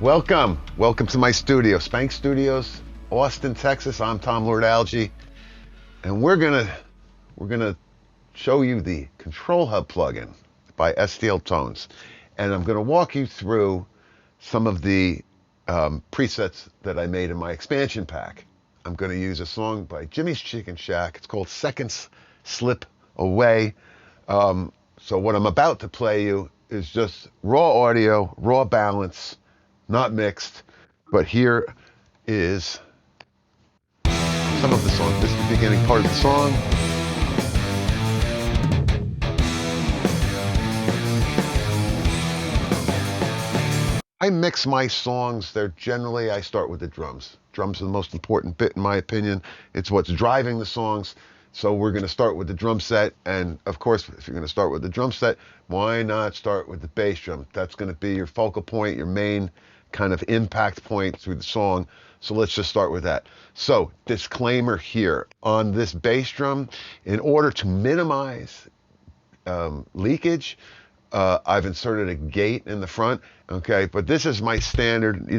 Welcome to my studio, Spank Studios, Austin, Texas. I'm Tom Lord-Alge, and we're gonna show you the ControlHub plugin by STL Tones, and I'm gonna walk you through some of the presets that I made in my expansion pack. I'm gonna use a song by Jimmy's Chicken Shack. It's called Seconds Slip Away. So what I'm about to play you is just raw audio, raw balance, not mixed, but here is some of the song. This is the beginning part of the song. I mix my songs. They're generally, I start with the drums. Drums are the most important bit in my opinion. It's what's driving the songs. So we're going to start with the drum set, and of course, if you're going to start with the drum set, why not start with the bass drum? That's going to be your focal point, your main kind of impact point through the song. So let's just start with that. So disclaimer here on this bass drum, in order to minimize leakage, I've inserted a gate in the front, okay? But this is my standard,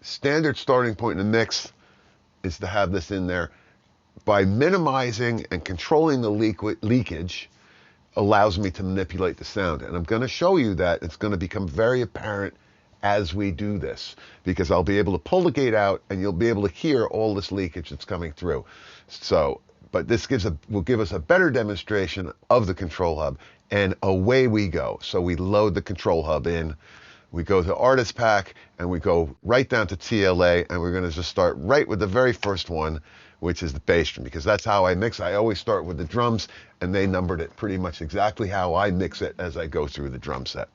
standard starting point in the mix is to have this in there. By minimizing and controlling the leakage allows me to manipulate the sound. And I'm going to show you that. It's going to become very apparent as we do this, because I'll be able to pull the gate out and you'll be able to hear all this leakage that's coming through. So, but this will give us a better demonstration of the ControlHub, and away we go. So we load the ControlHub in, we go to Artist Pack, and we go right down to TLA, and we're going to just start right with the very first one, which is the bass drum, because that's how I mix. I always start with the drums, and they numbered it pretty much exactly how I mix it as I go through the drum set.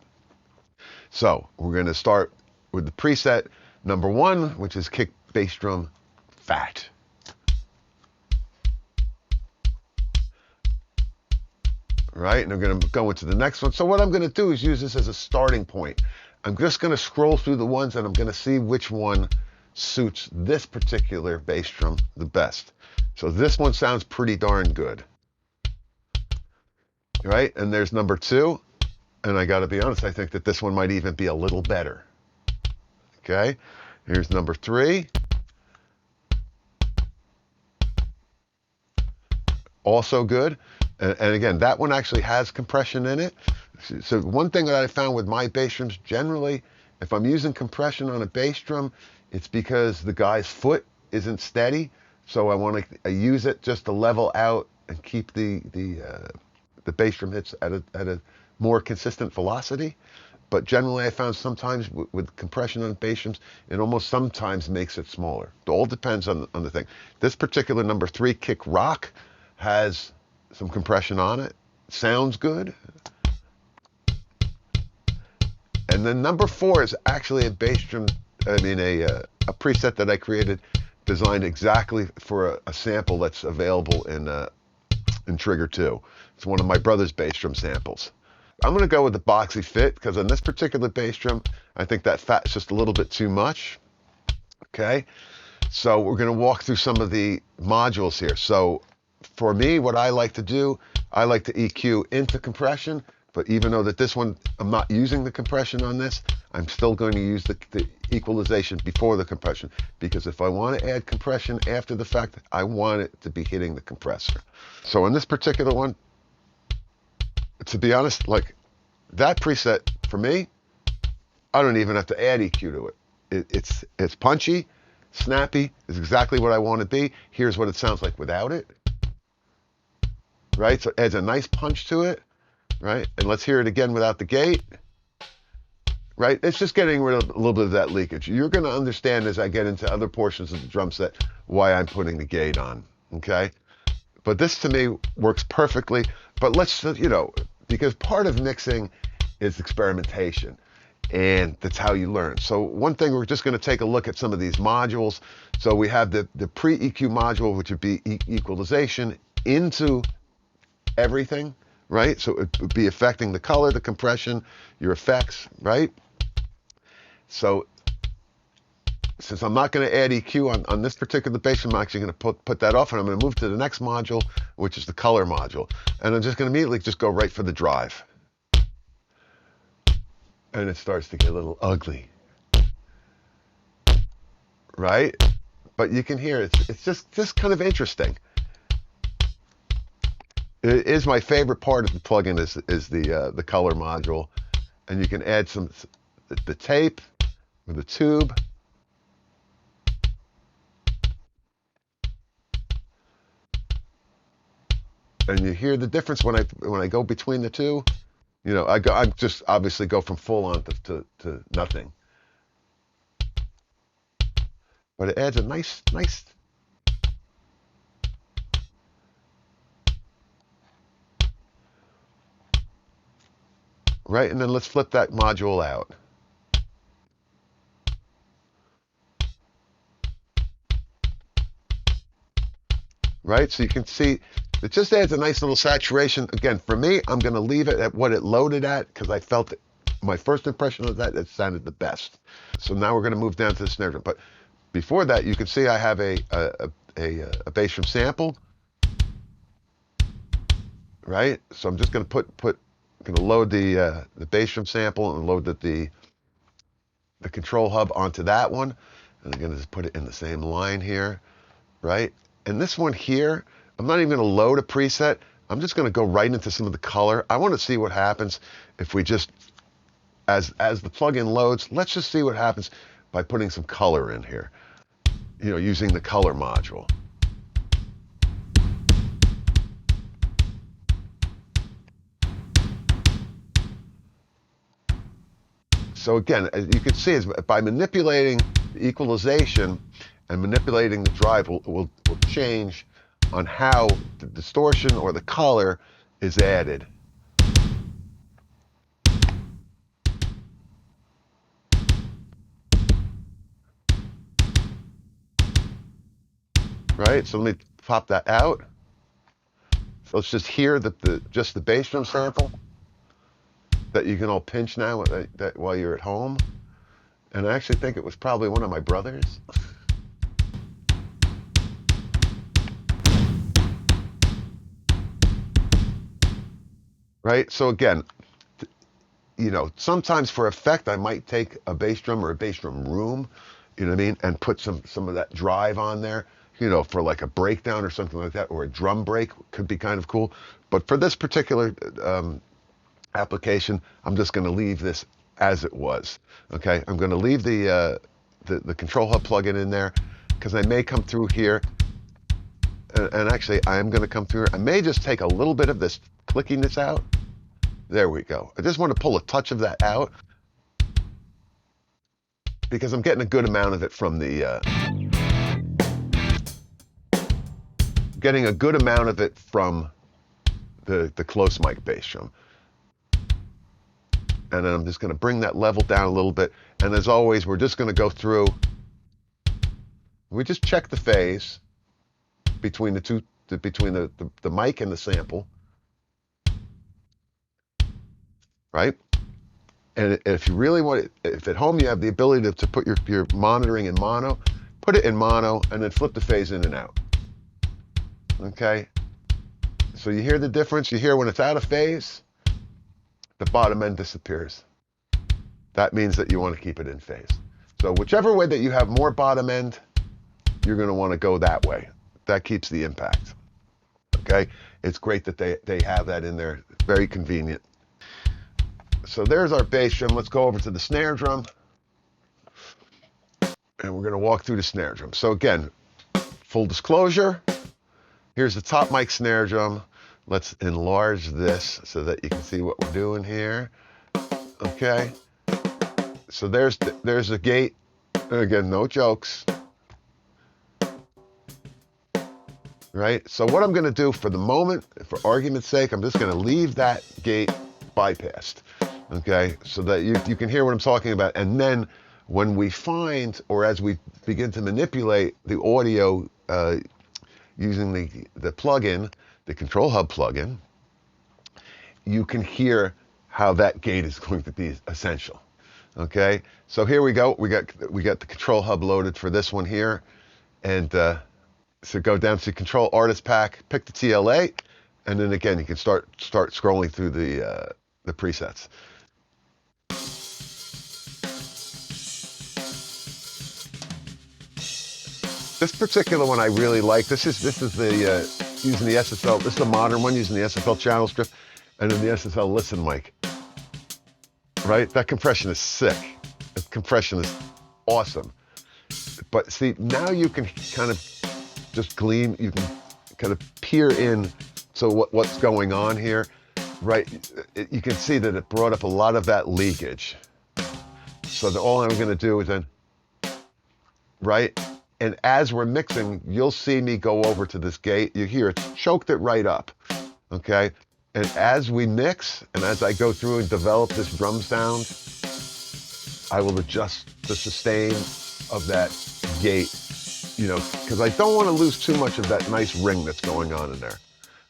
So we're going to start with the preset number 1, which is kick bass drum fat. Right, and I'm going to go into the next one. So what I'm going to do is use this as a starting point. I'm just going to scroll through the ones, and I'm going to see which one suits this particular bass drum the best. So this one sounds pretty darn good. Right, and there's number 2. And I got to be honest, I think that this one might even be a little better. Okay, here's number 3. Also good. And again, that one actually has compression in it. So one thing that I found with my bass drums, generally, if I'm using compression on a bass drum, it's because the guy's foot isn't steady. So I want to use it just to level out and keep the bass drum hits at a more consistent velocity. But generally I found sometimes with compression on bass drums, it almost sometimes makes it smaller. It all depends on the thing. This particular number 3 kick rock has some compression on it. Sounds good. And then number 4 is actually a bass drum, a preset that I created, designed exactly for a sample that's available in Trigger 2. It's one of my brother's bass drum samples. I'm going to go with the boxy fit, because on this particular bass drum, I think that fat is just a little bit too much. Okay, so we're going to walk through some of the modules here. So for me, what I like to do, I like to EQ into compression, but even though that this one, I'm not using the compression on this, I'm still going to use the equalization before the compression, because if I want to add compression after the fact, I want it to be hitting the compressor. So in this particular one, to be honest, like that preset for me, I don't even have to add EQ to it. It's punchy, snappy, is exactly what I want to be. Here's what it sounds like without it. Right, so it adds a nice punch to it. Right, and let's hear it again without the gate. Right, it's just getting rid of a little bit of that leakage. You're going to understand as I get into other portions of the drum set why I'm putting the gate on. Okay, but this to me works perfectly. But let's, because part of mixing is experimentation, and that's how you learn. So one thing, we're just going to take a look at some of these modules. So we have the pre-EQ module, which would be equalization into everything, right? So it would be affecting the color, the compression, your effects, right? So since I'm not going to add EQ on this particular bass, I'm actually going to put that off, and I'm going to move to the next module, which is the color module. And I'm just going to immediately just go right for the drive. and it starts to get a little ugly, right? But you can hear it's just kind of interesting. It is my favorite part of the plugin is the color module, and you can add the tape or the tube. And you hear the difference when I go between the two. You know, I just obviously go from full on to nothing. But it adds a nice right, and then let's flip that module out. Right, so you can see it just adds a nice little saturation. Again, for me, I'm going to leave it at what it loaded at because I felt it, my first impression of that, it sounded the best. So now we're going to move down to the snare drum. But before that, you can see I have a bass drum sample, right? So I'm just going to going to load the bass drum sample and load the control hub onto that one, and I'm going to just put it in the same line here, right? And this one here, I'm not even going to load a preset. I'm just going to go right into some of the color. I want to see what happens if we just, as the plugin loads, let's just see what happens by putting some color in here, you know, using the color module. So again, as you can see, is by manipulating the equalization and manipulating the drive will change on how the distortion or the color is added. Right, so let me pop that out. So let's just hear just the bass drum sample that you can all pinch now while you're at home. And I actually think it was probably one of my brothers. Right, so again, you know, sometimes for effect, I might take a bass drum or a bass drum room, you know what I mean, and put some of that drive on there, you know, for like a breakdown or something like that, or a drum break could be kind of cool. But for this particular application, I'm just going to leave this as it was. Okay, I'm going to leave the ControlHub plugin in there because I may come through here, and actually I am going to come through. I may just take a little bit of this clickiness out. There we go. I just want to pull a touch of that out because I'm getting a good amount of it from the close mic bass drum. And then I'm just going to bring that level down a little bit. And as always, we're just going to go through. We just check the phase between the two, between the mic and the sample, right? And if you really want it, if at home you have the ability to put your monitoring in mono, put it in mono and then flip the phase in and out. Okay? So you hear the difference. You hear when it's out of phase, the bottom end disappears. That means that you want to keep it in phase. So whichever way that you have more bottom end, you're going to want to go that way. That keeps the impact. Okay? It's great that they have that in there. It's very convenient. So there's our bass drum. Let's go over to the snare drum. And we're going to walk through the snare drum. So again, full disclosure, here's the top mic snare drum. Let's enlarge this so that you can see what we're doing here. Okay. So there's the gate. Again, no jokes. Right? So what I'm going to do for the moment, for argument's sake, I'm just going to leave that gate bypassed. Okay? So that you can hear what I'm talking about. And then when we find, or as we begin to manipulate the audio using the plugin, the ControlHub plugin, you can hear how that gate is going to be essential. Okay, so here we go. We got the ControlHub loaded for this one here, and so go down to Control Artist Pack, pick the TLA, and then again you can start scrolling through the presets. This particular one I really like. This is the using the SSL. This is the modern one using the SSL channel strip, and then the SSL listen mic. Right, that compression is sick. The compression is awesome. But see, now you can kind of just glean. You can kind of peer in. So what's going on here, right? You can see that it brought up a lot of that leakage. So all I'm going to do is then, right? And as we're mixing, you'll see me go over to this gate. You hear it choked it right up, okay? And as we mix, and as I go through and develop this drum sound, I will adjust the sustain of that gate, you know, because I don't want to lose too much of that nice ring that's going on in there,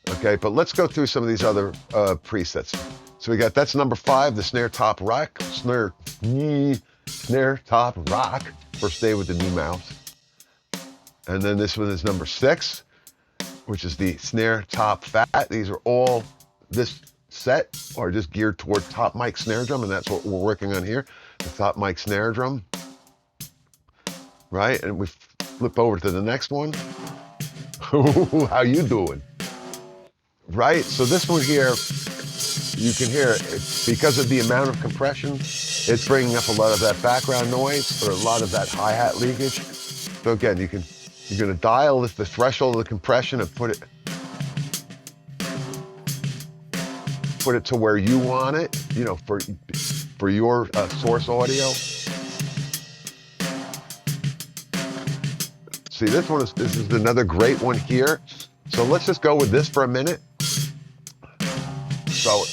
okay? But let's go through some of these other presets. So we got, that's number 5, the snare top rock, snare top rock, first day with the new mouse. And then this one is number 6, which is the snare top fat. These are all, this set are just geared toward top mic snare drum, and that's what we're working on here, the top mic snare drum, right? And we flip over to the next one. How you doing? Right, so this one here, you can hear it, because of the amount of compression, it's bringing up a lot of that background noise, or a lot of that hi-hat leakage. So again, you're gonna dial the threshold of the compression and put it to where you want it, you know, for your source audio. See, this is another great one here. So let's just go with this for a minute. So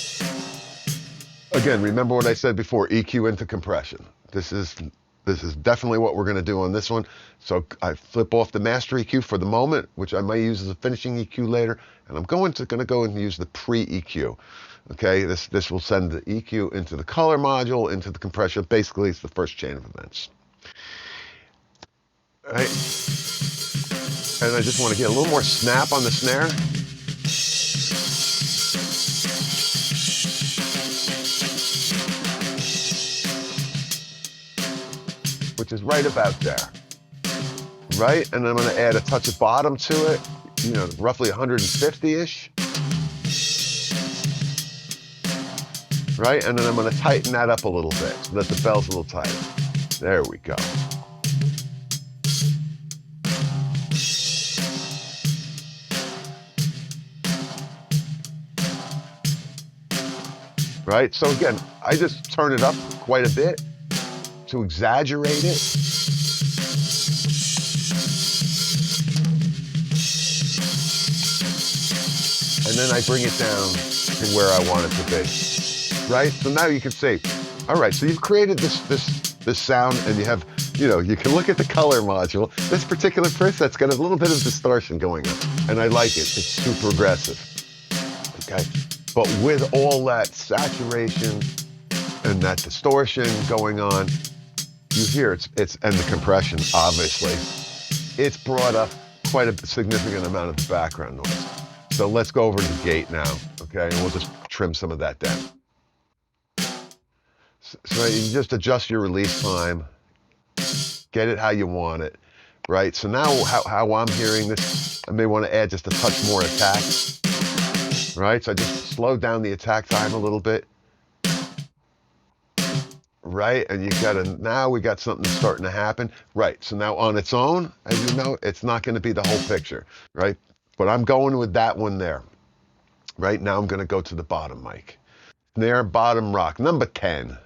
again, remember what I said before, EQ into compression. This is definitely what we're going to do on this one. So I flip off the master EQ for the moment, which I might use as a finishing EQ later, and I'm going to go and use the pre-EQ. Okay, this will send the EQ into the color module, into the compression. Basically, it's the first chain of events. All right. And I just want to get a little more snap on the snare. Which is right about there, right? And I'm gonna add a touch of bottom to it, you know, roughly 150-ish, right? And then I'm gonna tighten that up a little bit so that the bell's a little tighter. There we go. Right, so again, I just turn it up quite a bit to exaggerate it. And then I bring it down to where I want it to be, right? So now you can see, all right, so you've created this sound, and you have, you know, you can look at the color module. This particular preset's got a little bit of distortion going on, and I like it. It's super aggressive, okay? But with all that saturation and that distortion going on, you hear it's and the compression, obviously, it's brought up quite a significant amount of the background noise. So let's go over to the gate now, okay? And we'll just trim some of that down. So you just adjust your release time, get it how you want it, right? So now how I'm hearing this, I may want to add just a touch more attack, right? So I just slow down the attack time a little bit, right? And now we got something starting to happen, right? So now on its own, as you know, it's not going to be the whole picture, right? But I'm going with that one there. Right now I'm going to go to the bottom mic. Snare bottom rock, number 10.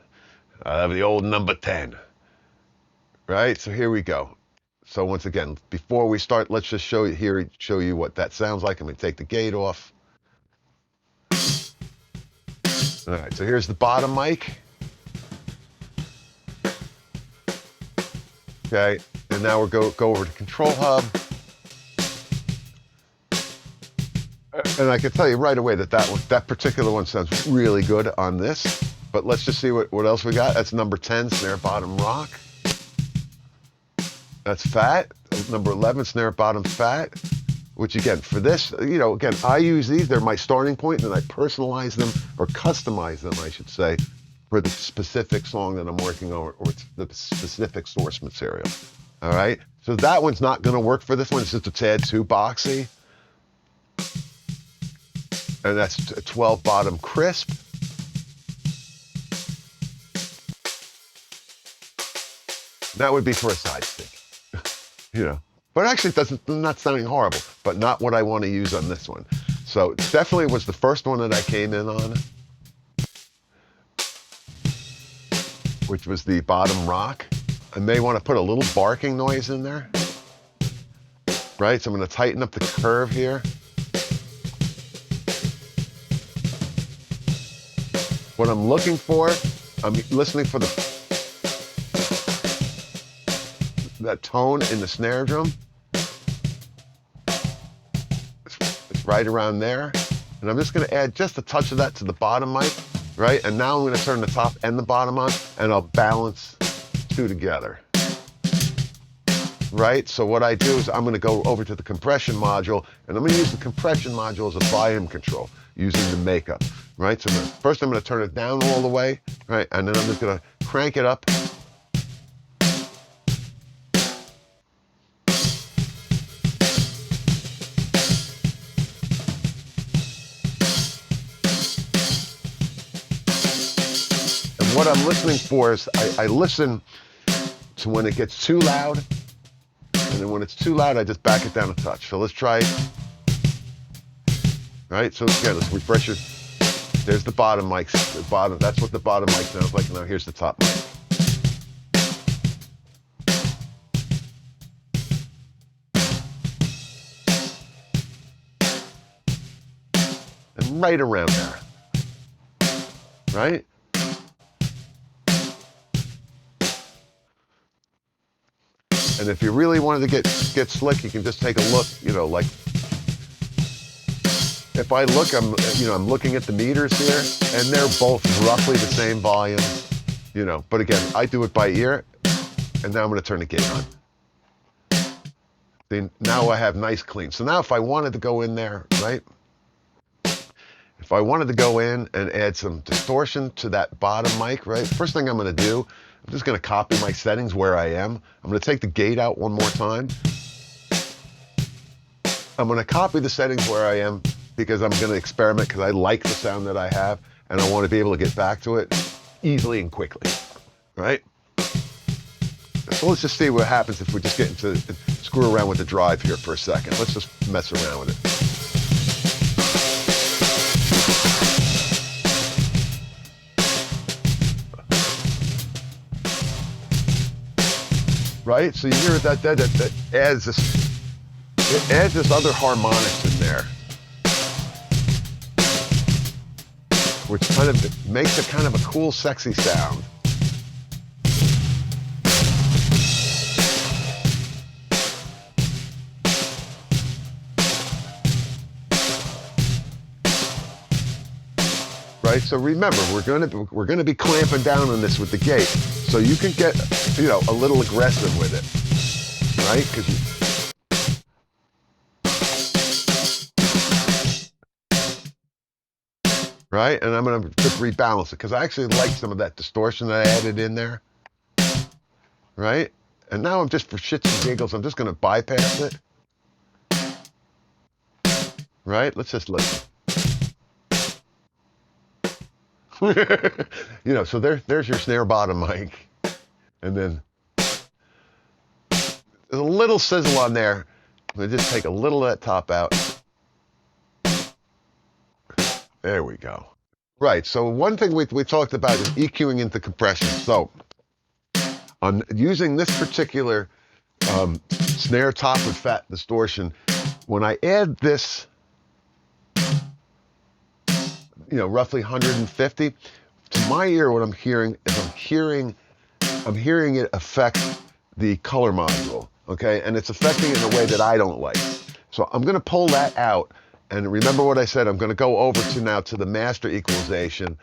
I have the old number 10. Right, so here we go. So once again, before we start, let's just show you what that sounds like. I'm going to take the gate off. All right, so here's the bottom mic. Okay, and now we'll go over to ControlHub. And I can tell you right away that particular one sounds really good on this. But let's just see what else we got. That's number 10, snare bottom rock. That's fat. Number 11, snare bottom fat. Which again, for this, you know, again, I use these. They're my starting point, and I personalize them, or customize them, I should say, for the specific song that I'm working on, or the specific source material. All right. So that one's not going to work for this one. It's just a tad too boxy. And that's a 12 bottom crisp. That would be for a side stick, you know. But actually, it not sounding horrible, but not what I want to use on this one. So definitely was the first one that I came in on, which was the bottom rock. I may want to put a little barking noise in there, right? So I'm going to tighten up the curve here. What I'm looking for, I'm listening for that tone in the snare drum. It's right around there. And I'm just going to add just a touch of that to the bottom mic, right? And now I'm going to turn the top and the bottom on, and I'll balance two together, right? So what I do is I'm going to go over to the compression module, and I'm going to use the compression module as a volume control using the makeup, right? So first I'm going to turn it down all the way, right? And then I'm just going to crank it up. What I'm listening for is I listen to when it gets too loud, and then when it's too loud, I just back it down a touch. So let's try it. Right, so again, let's refresh it. There's the bottom mic. The bottom, that's what the bottom mic sounds like. Now here's the top mic. And right around there. Right? And if you really wanted to get slick, you can just take a look, you know, like if I look, I'm looking at the meters here, and they're both roughly the same volume, you know. But again, I do it by ear, and now I'm going to turn the gate on. See, now I have nice clean. So now if I wanted to go in there, right? If I wanted to go in and add some distortion to that bottom mic, right? First thing I'm going to do, I'm just going to copy my settings where I am. I'm going to take the gate out one more time. I'm going to copy the settings where I am because I'm going to experiment because I like the sound that I have and I want to be able to get back to it easily and quickly, right? So let's just see what happens if we just get into screw around with the drive here for a second. Let's just mess around with it. Right, so you hear that adds this other harmonics in there, which kind of makes it kind of a cool, sexy sound. Right, so remember, we're going to be clamping down on this with the gate, so you can get, you know, a little aggressive with it, right? Right, and I'm going to just rebalance it because I actually like some of that distortion that I added in there, right? And now I'm just, for shits and giggles, I'm just going to bypass it, right? Let's just listen. You know, so there's your snare bottom mic, and then there's a little sizzle on there. I'm gonna just take a little of that top out. There we go. Right, so one thing we talked about is EQing into compression. So on using this particular snare top with fat distortion, when I add this, you know, roughly 150. To my ear, what I'm hearing is I'm hearing it affect the color module, okay? And it's affecting it in a way that I don't like. So I'm gonna pull that out, and remember what I said, I'm gonna go over to now to the master equalization,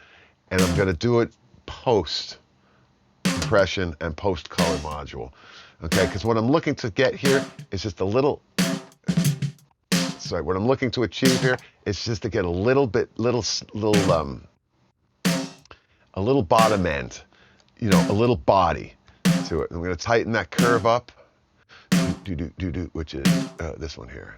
and I'm gonna do it post compression and post color module, okay? Because what I'm looking to get here is just a little, sorry, what I'm looking to achieve here is just to get a little bottom end, you know, a little body to it. I'm going to tighten that curve up. which is this one here.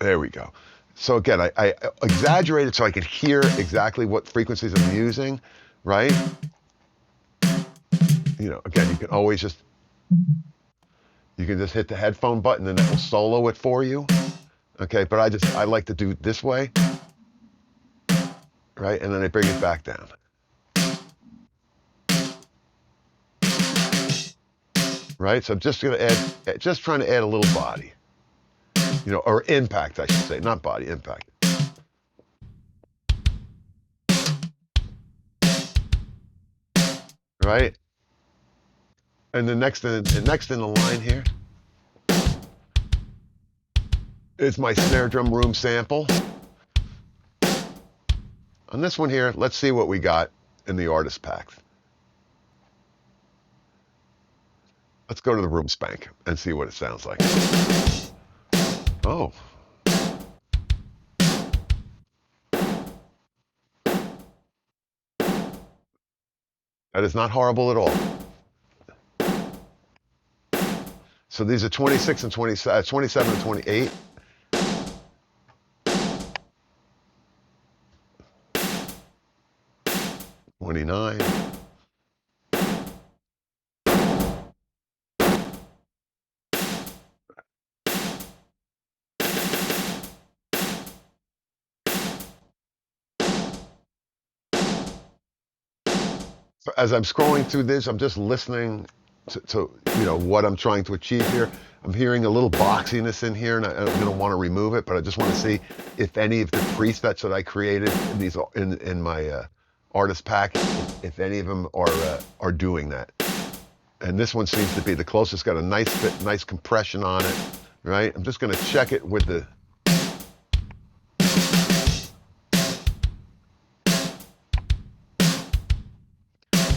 There we go. So again, I exaggerated so I could hear exactly what frequencies I'm using, right? Again, you can always just hit the headphone button and it will solo it for you. Okay, but I like to do it this way, right? And then I bring it back down. Right? So I'm just gonna just trying to add a little body. Or impact, I should say, not body, impact. Right? And the next in the line here is my snare drum room sample. On this one here, let's see what we got in the artist pack. Let's go to the room spank and see what it sounds like. Oh. That is not horrible at all. So these are 26 and 27 and 28. '29. As I'm scrolling through this, I'm just listening to what I'm trying to achieve here. I'm hearing a little boxiness in here, and I'm going to want to remove it. But I just want to see if any of the presets that I created in my artist pack, if any of them are doing that. And this one seems to be the closest. Got a nice compression on it, right? I'm just going to check it with the.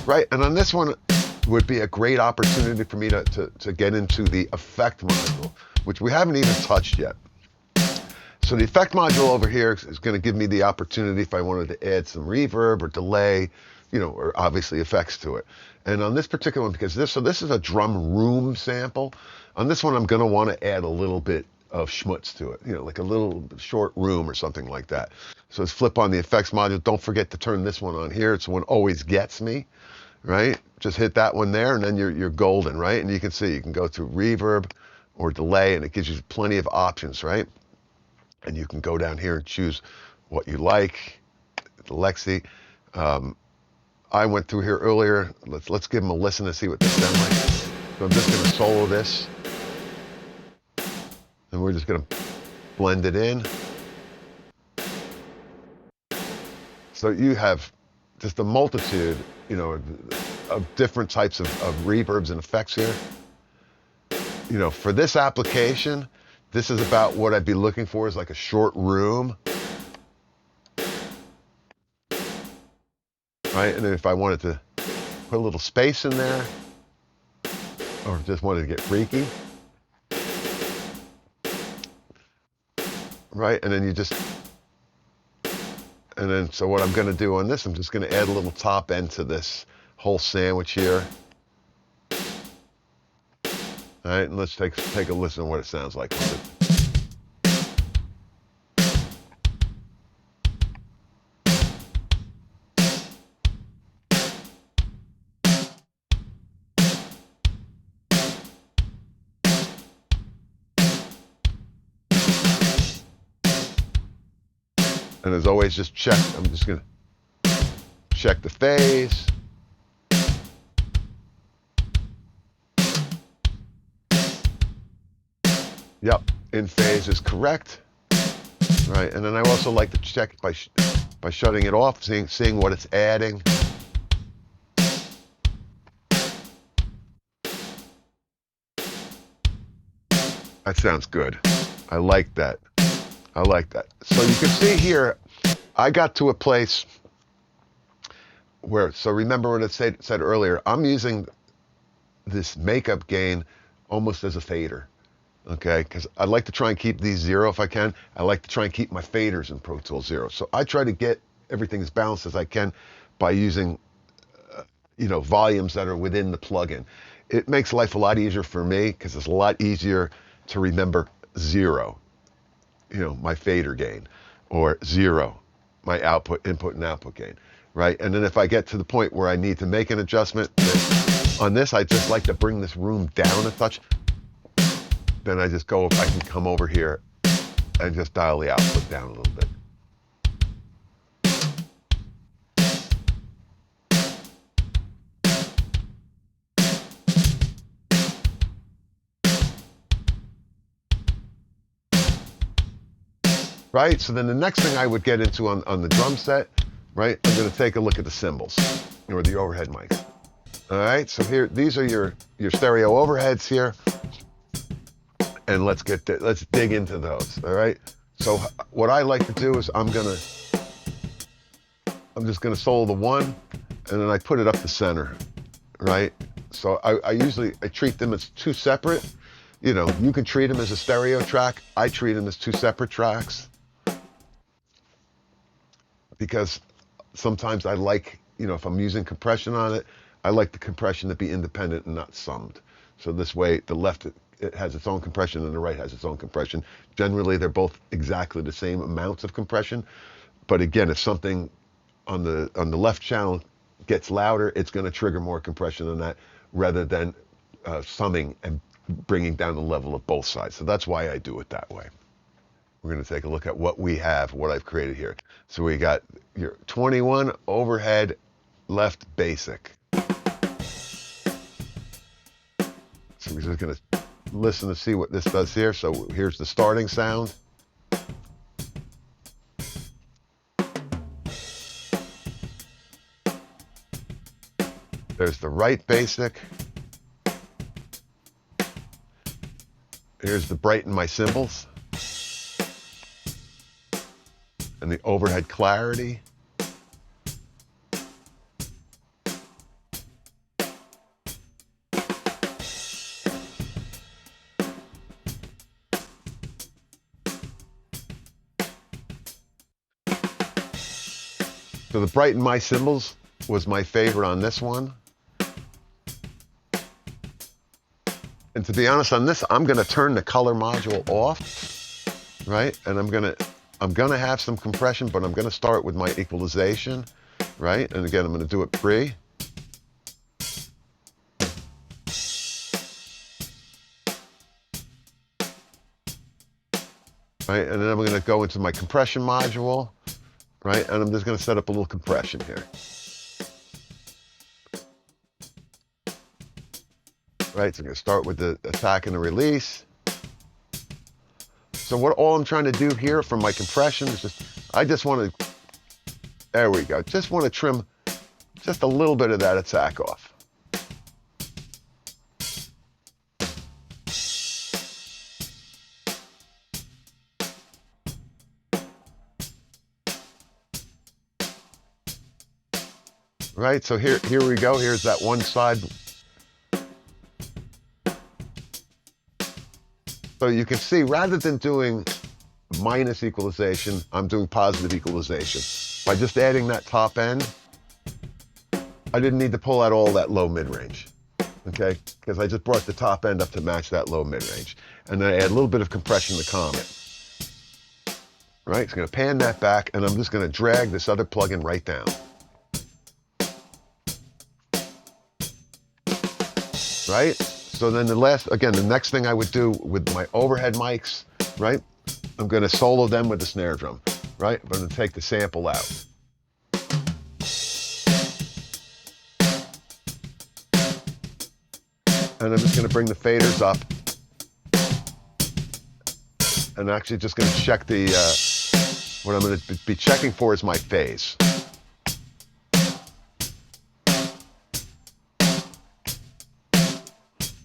Right, and on this one would be a great opportunity for me to get into the effect module, which we haven't even touched yet. So the effect module over here is going to give me the opportunity if I wanted to add some reverb or delay, or obviously effects to it. And on this particular one, because this is a drum room sample, on this one I'm going to want to add a little bit of schmutz to it, like a little short room or something like that. So let's flip on the effects module. Don't forget to turn this one on here. It's the one always gets me. Right? Just hit that one there and then you're golden, right? And you can see you can go through reverb or delay and it gives you plenty of options, right? And you can go down here and choose what you like. The Lexi. I went through here earlier. Let's give them a listen to see what they sound like. So I'm just going to solo this. And we're just going to blend it in. So you have just a multitude, of different types of reverbs and effects here. For this application, this is about what I'd be looking for is like a short room. Right? And then if I wanted to put a little space in there, or just wanted to get freaky. Right? And then so what I'm going to do on this, I'm just going to add a little top end to this whole sandwich here. All right, and let's take a listen to what it sounds like. And as always, just check. I'm just going to check the phase. Yep, in phase is correct. Right, and then I also like to check by shutting it off, seeing what it's adding. That sounds good. I like that. I like that. So you can see here, I got to a place where, so remember what I said earlier, I'm using this makeup gain almost as a fader, okay? Because I like to try and keep these zero if I can. I like to try and keep my faders in Pro Tools zero. So I try to get everything as balanced as I can by using, volumes that are within the plugin. It makes life a lot easier for me because it's a lot easier to remember 0, my fader gain, or 0, my input and output gain, right? And then if I get to the point where I need to make an adjustment, on this, I just like to bring this room down a touch. Then I can come over here and just dial the output down a little bit. Right, so then the next thing I would get into on the drum set, right, I'm going to take a look at the cymbals, or the overhead mics. All right, so here, these are your stereo overheads here, and let's dig into those. All right, so what I like to do is I'm just gonna solo the one, and then I put it up the center, right? So I usually treat them as two separate. You can treat them as a stereo track. I treat them as two separate tracks, because sometimes I like, if I'm using compression on it, I like the compression to be independent and not summed. So this way, the left, it has its own compression and the right has its own compression. Generally, they're both exactly the same amounts of compression. But again, if something on the left channel gets louder, it's going to trigger more compression than that, rather than summing and bringing down the level of both sides. So that's why I do it that way. We're going to take a look at what I've created here. So we got your 21 overhead left basic. So we're just going to listen to see what this does here. So here's the starting sound. There's the right basic. Here's the brighten my cymbals. And the overhead clarity. So the brighten my cymbals was my favorite on this one. And to be honest, on this, I'm gonna turn the color module off, right? And I'm gonna have some compression, but I'm gonna start with my equalization, right? And again, I'm gonna do it pre. Right, and then I'm gonna go into my compression module, right? And I'm just gonna set up a little compression here. Right, so I'm gonna start with the attack and the release. So all I'm trying to do here for my compression is there we go. Just want to trim just a little bit of that attack off. Right, so here we go. Here's that one side. So you can see, rather than doing minus equalization, I'm doing positive equalization. By just adding that top end, I didn't need to pull out all that low mid-range, okay? Because I just brought the top end up to match that low mid-range. And then I add a little bit of compression to calm it. Right, so I'm gonna pan that back, and I'm just gonna drag this other plugin right down. Right? So then the next thing I would do with my overhead mics, right? I'm gonna solo them with the snare drum, right? I'm gonna take the sample out. And I'm just gonna bring the faders up. And actually just gonna check what I'm gonna be checking for is my phase.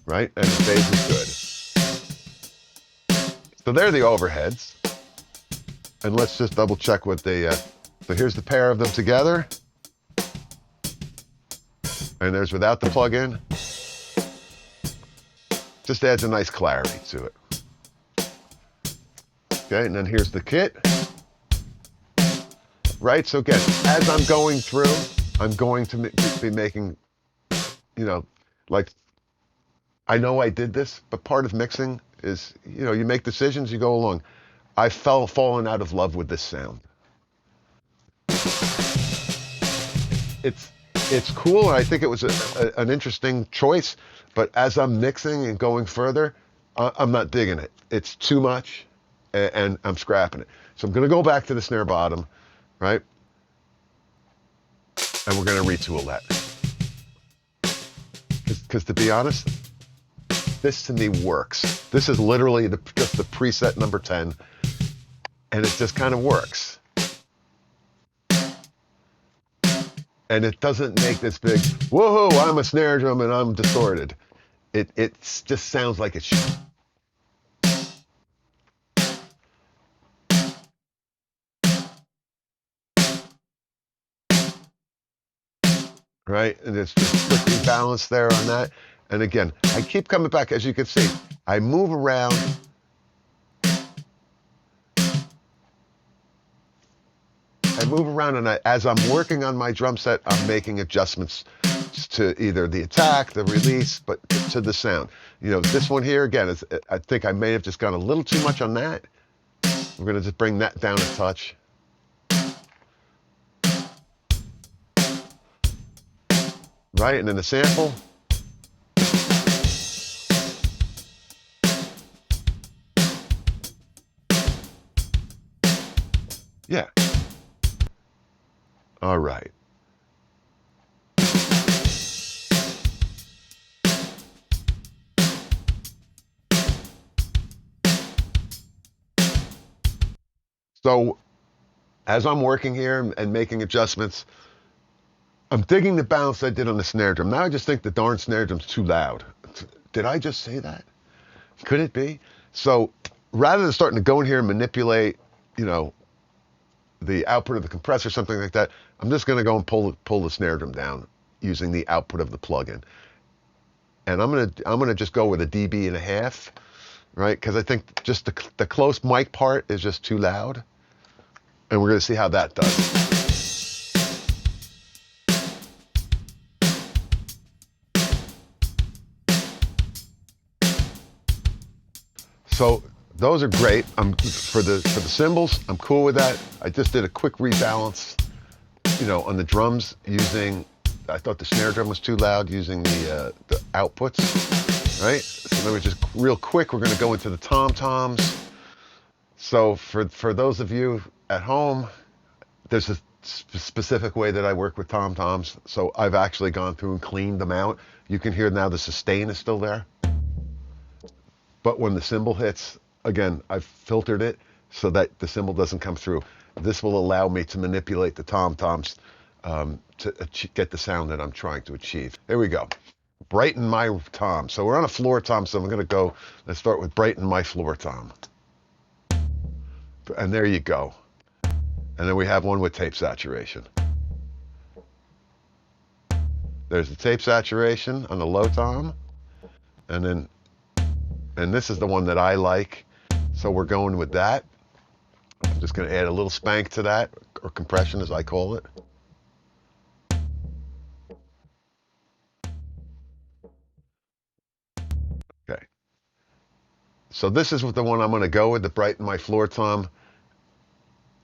Right, and the phase is good. So they're the overheads. And let's just double check what so here's the pair of them together. And there's without the plugin. Just adds a nice clarity to it. Okay, and then here's the kit. right? So again, as I'm going through, I'm going to be making, you know, like, I know I did this, but part of mixing is, you make decisions, you go along. I've fallen out of love with this sound. It's it's cool, and I think it was an interesting choice. But as I'm mixing and going further, I'm not digging it. It's too much, and I'm scrapping it. So I'm going to go back to the snare bottom, right? And we're going to retool that. Because to be honest, this to me works. This is literally just the preset number 10, and it just kind of works. And it doesn't make this big, whoa, I'm a snare drum and I'm distorted. It just sounds like it should. Right? And it's just strictly balanced there on that. And again, I keep coming back, as you can see. I move around. And as I'm working on my drum set, I'm making adjustments to either the attack, the release, but to the sound. This one here, again, I think I may have just gone a little too much on that. We're going to just bring that down a touch. Right, and then the sample. Yeah. All right. So as I'm working here and making adjustments, I'm digging the bounce I did on the snare drum. Now I just think the darn snare drum's too loud. Did I just say that? Could it be? So rather than starting to go in here and manipulate, the output of the compressor, something like that, I'm just going to go and pull the snare drum down using the output of the plugin. And I'm gonna just go with a dB.5, right? Because I think just the close mic part is just too loud, and we're going to see how that does. So those are great. For the cymbals, I'm cool with that. I just did a quick rebalance, on the drums using. I thought the snare drum was too loud using the outputs, right? So then we just real quick. We're going to go into the tom-toms. So for those of you at home, there's a specific way that I work with tom-toms. So I've actually gone through and cleaned them out. You can hear now the sustain is still there. But when the cymbal hits, again, I've filtered it so that the cymbal doesn't come through. This will allow me to manipulate the tom-toms to get the sound that I'm trying to achieve. There we go. Brighten my tom. So we're on a floor tom, so I'm going to go, let's start with brighten my floor tom. And there you go. And then we have one with tape saturation. There's the tape saturation on the low tom. And this is the one that I like. So we're going with that. I'm just going to add a little spank to that, or compression as I call it. Okay. So this is the one I'm going to go with, the brighten my floor tom.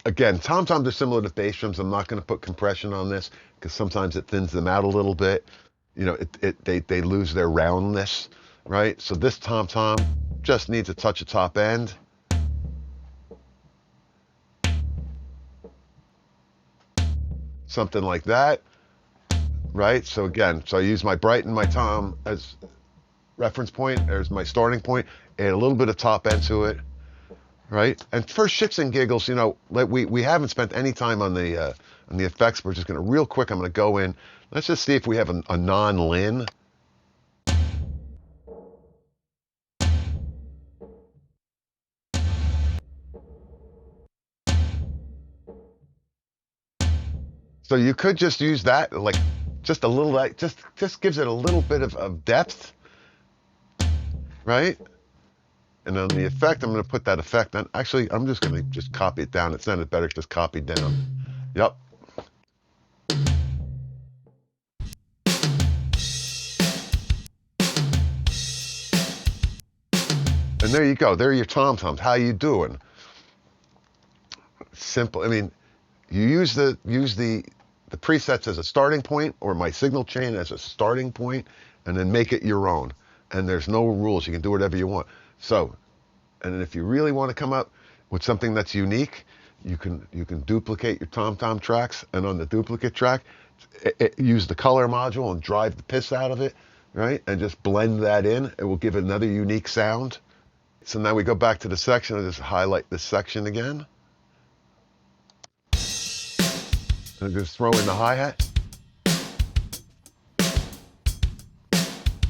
Again, tom-toms are similar to bass drums. I'm not going to put compression on this because sometimes it thins them out a little bit. They lose their roundness, right? So this tom-tom just needs a touch of top end. Something like that, right? So again, I use my brighten my tom as reference point. There's my starting point. Add a little bit of top end to it. Right, and for shits and giggles, like we haven't spent any time on the effects. We're just going to real quick. I'm going to go in. Let's just see if we have a non-lin. So you could just use that, like just a little, like just gives it a little bit of depth, right? And on the effect, I'm going to put that effect on. Actually, I'm just going to copy it down. It sounded better just copied down. Yep. And there you go. There are your tom-toms. How you doing? Simple. I mean, you use the presets as a starting point, or my signal chain as a starting point, and then make it your own. And there's no rules. You can do whatever you want. So, and then if you really want to come up with something that's unique, you can duplicate your tom-tom tracks, and on the duplicate track, use the color module and drive the piss out of it, right? And just blend that in. It will give another unique sound. So now we go back to the section. I'll just highlight this section again. And just throw in the hi-hat.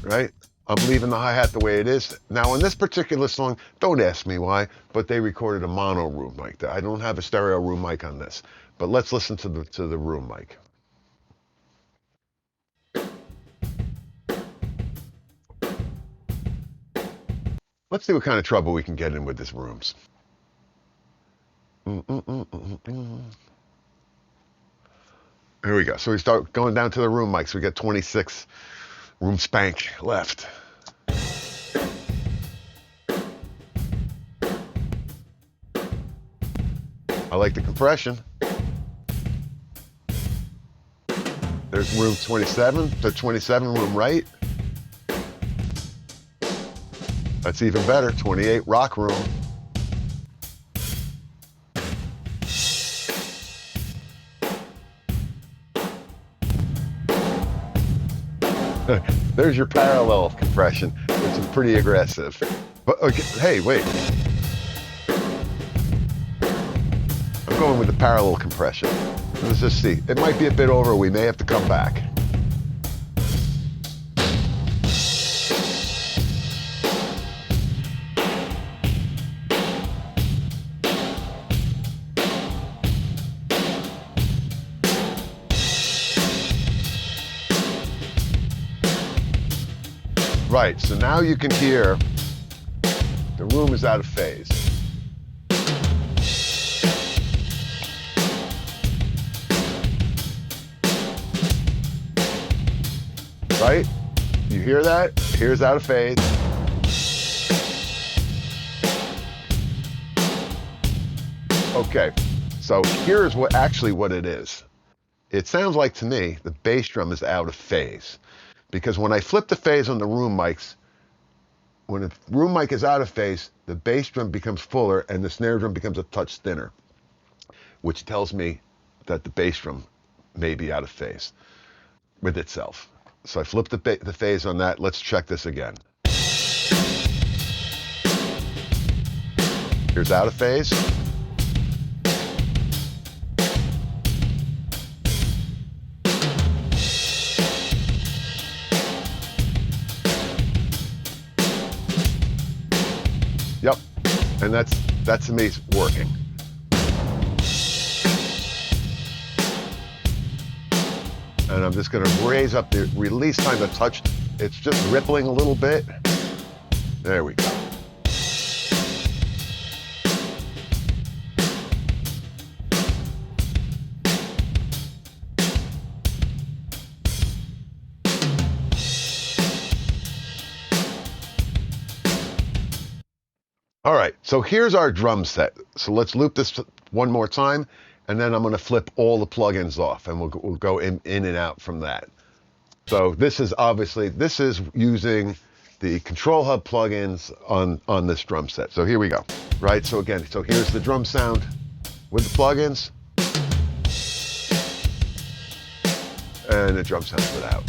Right? I'm leaving the hi-hat the way it is. Now on this particular song, don't ask me why, but they recorded a mono room mic. I don't have a stereo room mic on this. But let's listen to the room mic. Let's see what kind of trouble we can get in with this rooms. Here we go. So we start going down to the room mics. We got 26 room spank left. I like the compression. There's room 27, the 27 room right. That's even better, 28 rock room. There's your parallel compression, which is pretty aggressive. But okay, hey, wait. I'm going with the parallel compression. Let's just see. It might be a bit over. We may have to come back. Right, so now you can hear the room is out of phase. Right? You hear that? Here's out of phase. Okay, so here's what it is. It sounds like to me the bass drum is out of phase. Because when I flip the phase on the room mics, when the room mic is out of phase, the bass drum becomes fuller and the snare drum becomes a touch thinner, which tells me that the bass drum may be out of phase with itself. So I flip the phase on that. Let's check this again. Here's out of phase. Yep, and that's to me working. And I'm just gonna raise up the release time a touch. It's just rippling a little bit. There we go. All right, so here's our drum set. So let's loop this one more time, and then I'm gonna flip all the plugins off, and we'll go in and out from that. So this is using the ControlHub plugins on this drum set. So here we go, right? So again, so here's the drum sound with the plugins, and the drum sound without.